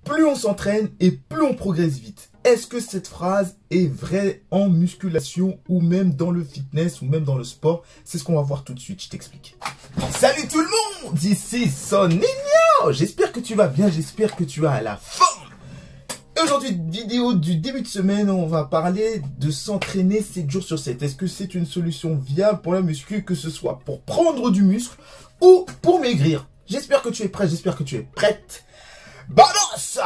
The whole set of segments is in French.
plus on s'entraîne et plus on progresse vite. Est-ce que cette phrase est vraie en musculation ou même dans le fitness ou même dans le sport? C'est ce qu'on va voir tout de suite, je t'explique. Salut tout le monde, ici Soninho. J'espère que tu vas bien, j'espère que tu as la forme. Aujourd'hui, vidéo du début de semaine, on va parler de s'entraîner 7 jours sur 7. Est-ce que c'est une solution viable pour la muscu, que ce soit pour prendre du muscle ou pour maigrir? J'espère que tu es prêt, j'espère que tu es prête. Balance!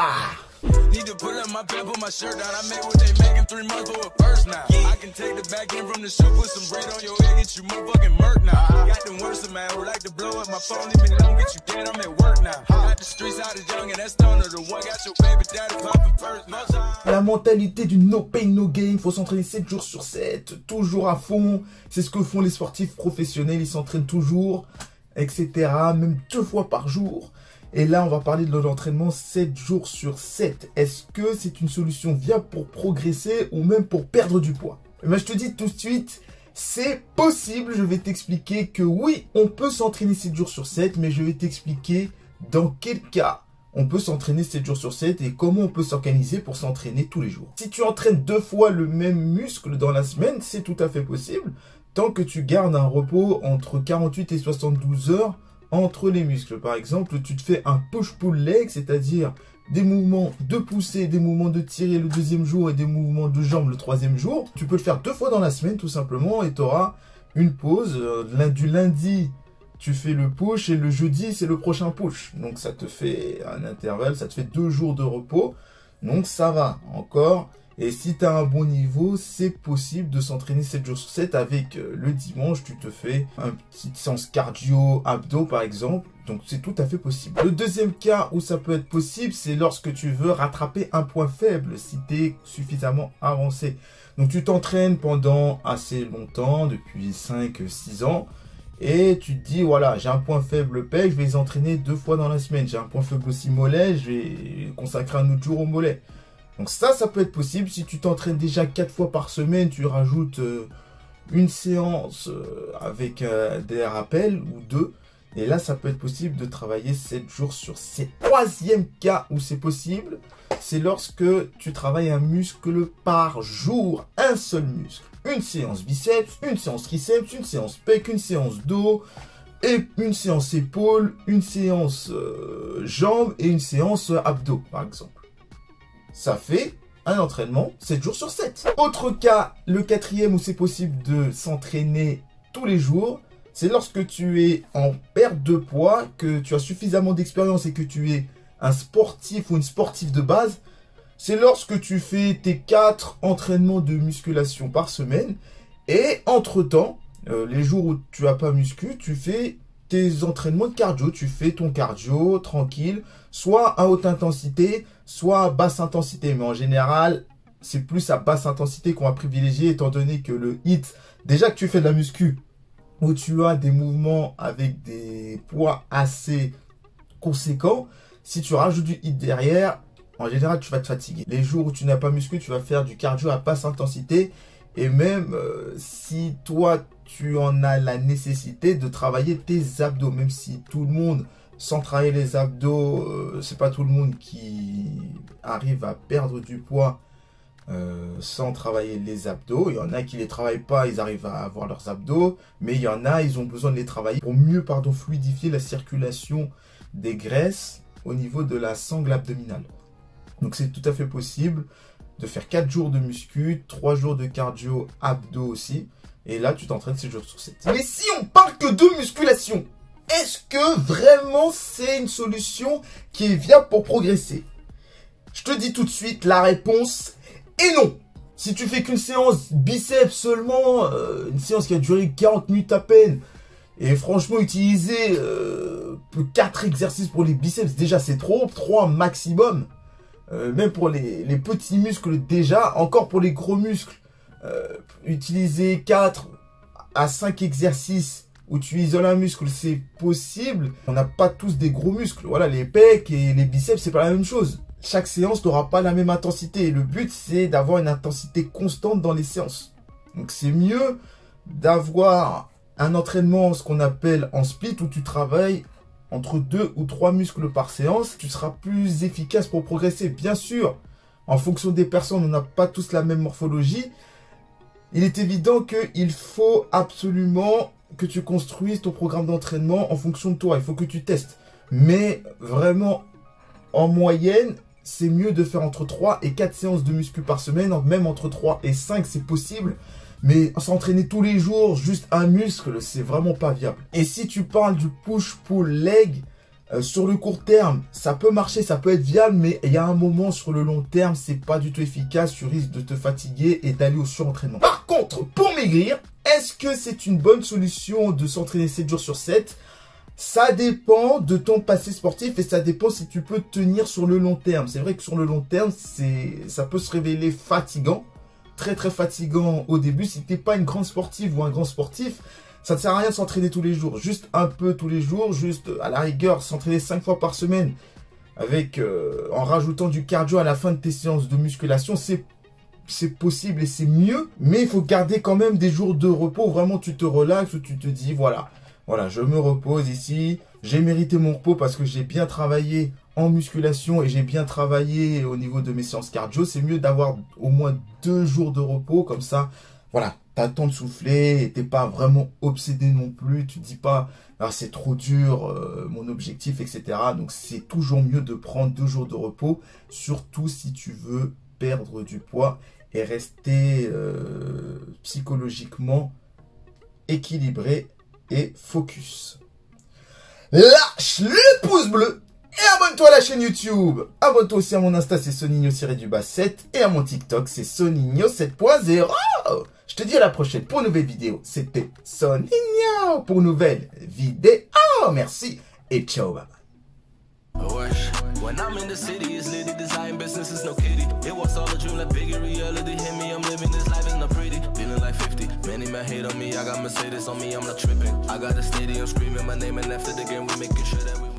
Need to pull up my pants, put my shirt down. I made what they making 3 months for a first now. I can take the back end from the show, put some bread on your head, get you motherfucking murk now. Got them worse, man, would like to blow up my phone, even don't get you dead, I'm at work now. Got the streets out of young and that's stoner, the one got your baby daddy popping first. La mentalité du no pain no gain, faut s'entraîner 7 jours sur 7, toujours à fond. C'est ce que font les sportifs professionnels, ils s'entraînent toujours, etc. Même 2 fois par jour. Et là, on va parler de l'entraînement 7 jours sur 7. Est-ce que c'est une solution viable pour progresser ou même pour perdre du poids? Je te dis tout de suite, c'est possible. Je vais t'expliquer que oui, on peut s'entraîner 7 jours sur 7, mais je vais t'expliquer dans quel cas on peut s'entraîner 7 jours sur 7 et comment on peut s'organiser pour s'entraîner tous les jours. Si tu entraînes 2 fois le même muscle dans la semaine, c'est tout à fait possible, tant que tu gardes un repos entre 48 et 72 heures entre les muscles. Par exemple, tu te fais un push-pull leg, c'est-à-dire des mouvements de poussée, des mouvements de tirer le 2e jour et des mouvements de jambes le 3e jour. Tu peux le faire 2 fois dans la semaine tout simplement et tu auras une pause. Du lundi, tu fais le push et le jeudi, c'est le prochain push. Donc ça te fait un intervalle, ça te fait 2 jours de repos. Donc ça va encore. Et si tu as un bon niveau, c'est possible de s'entraîner 7 jours sur 7 avec le dimanche, tu te fais une petite séance cardio, abdos par exemple. Donc c'est tout à fait possible. Le deuxième cas où ça peut être possible, c'est lorsque tu veux rattraper un point faible, si tu es suffisamment avancé. Donc tu t'entraînes pendant assez longtemps, depuis 5-6 ans. Et tu te dis, voilà, j'ai un point faible pec, je vais les entraîner 2 fois dans la semaine. J'ai un point faible aussi mollet, je vais consacrer un autre jour au mollet. Donc ça peut être possible. Si tu t'entraînes déjà 4 fois par semaine, tu rajoutes une séance avec des rappels ou 2. Et là, ça peut être possible de travailler 7 jours sur 7. Troisième cas où c'est possible, c'est lorsque tu travailles un muscle par jour, un seul muscle. Une séance biceps, une séance triceps, une séance pec, une séance dos, et une séance épaules, une séance jambes et une séance abdos, par exemple. Ça fait un entraînement 7 jours sur 7. Autre cas, le 4e où c'est possible de s'entraîner tous les jours, c'est lorsque tu es en perte de poids, que tu as suffisamment d'expérience et que tu es un sportif ou une sportive de base. C'est lorsque tu fais tes 4 entraînements de musculation par semaine et entre-temps, les jours où tu n'as pas muscu, tu fais tes entraînements de cardio. Tu fais ton cardio tranquille, soit à haute intensité, soit à basse intensité. Mais en général, c'est plus à basse intensité qu'on va privilégier étant donné que le HIIT, déjà que tu fais de la muscu, où tu as des mouvements avec des poids assez conséquents, si tu rajoutes du HIIT derrière, en général, tu vas te fatiguer. Les jours où tu n'as pas muscu, tu vas faire du cardio à basse intensité. Et même si toi, tu en as la nécessité de travailler tes abdos, même si tout le monde, sans travailler les abdos, c'est pas tout le monde qui arrive à perdre du poids sans travailler les abdos. Il y en a qui les travaillent pas, ils arrivent à avoir leurs abdos, mais il y en a, ils ont besoin de les travailler pour mieux, fluidifier la circulation des graisses au niveau de la sangle abdominale. Donc c'est tout à fait possible de faire 4 jours de muscu, 3 jours de cardio, abdos aussi. Et là, tu t'entraînes 7 jours sur 7. Mais si on parle que de musculation, est-ce que vraiment c'est une solution qui est viable pour progresser? Je te dis tout de suite, la réponse est non. Si tu fais qu'une séance biceps seulement, une séance qui a duré 40 minutes à peine, et franchement, utiliser 4 exercices pour les biceps, déjà c'est trop, 3 maximum. Même pour les petits muscles déjà, encore pour les gros muscles, utiliser 4 à 5 exercices où tu isoles un muscle, c'est possible. On n'a pas tous des gros muscles. Voilà, les pecs et les biceps, c'est pas la même chose. Chaque séance n'aura pas la même intensité. Et le but, c'est d'avoir une intensité constante dans les séances. Donc c'est mieux d'avoir un entraînement, ce qu'on appelle en split, où tu travailles entre 2 ou 3 muscles par séance, tu seras plus efficace pour progresser. Bien sûr, en fonction des personnes, on n'a pas tous la même morphologie. Il est évident qu'il faut absolument que tu construises ton programme d'entraînement en fonction de toi. Il faut que tu testes. Mais vraiment, en moyenne, c'est mieux de faire entre 3 et 4 séances de muscu par semaine. Même entre 3 et 5, c'est possible. Mais s'entraîner tous les jours, juste un muscle, c'est vraiment pas viable. Et si tu parles du push-pull-leg, sur le court terme, ça peut marcher, ça peut être viable, mais il y a un moment sur le long terme, c'est pas du tout efficace, tu risques de te fatiguer et d'aller au surentraînement. Par contre, pour maigrir, est-ce que c'est une bonne solution de s'entraîner 7 jours sur 7? Ça dépend de ton passé sportif et ça dépend si tu peux tenir sur le long terme. C'est vrai que sur le long terme, ça peut se révéler fatigant, très fatigant au début. Si tu n'es pas une grande sportive ou un grand sportif, ça ne sert à rien de s'entraîner tous les jours. Juste un peu tous les jours, juste à la rigueur, s'entraîner 5 fois par semaine avec en rajoutant du cardio à la fin de tes séances de musculation, c'est possible et c'est mieux. Mais il faut garder quand même des jours de repos où vraiment tu te relaxes, où tu te dis voilà, je me repose ici, j'ai mérité mon repos parce que j'ai bien travaillé en musculation et j'ai bien travaillé au niveau de mes séances cardio. C'est mieux d'avoir au moins 2 jours de repos, comme ça, voilà, t'as le temps de souffler et t'es pas vraiment obsédé non plus. Tu te dis pas, ah, c'est trop dur, mon objectif, etc. Donc c'est toujours mieux de prendre 2 jours de repos, surtout si tu veux perdre du poids et rester psychologiquement équilibré et focus. Lâche le pouce bleu et abonne-toi à la chaîne YouTube. Abonne-toi aussi à mon Insta, c'est Sonigno-7, et à mon TikTok, c'est Sonigno 7.0. Je te dis à la prochaine pour une nouvelle vidéo. C'était Sonigno pour une nouvelle vidéo. Merci et ciao, bye bye. When I'm in the city, it's litty, design business is no kitty. It was all a dream, like bigger reality. Hit me, I'm living this life, it's not pretty. Feeling like 50, many men hate on me. I got Mercedes on me, I'm not tripping. I got a stadium screaming my name, and after the game, we making sure that we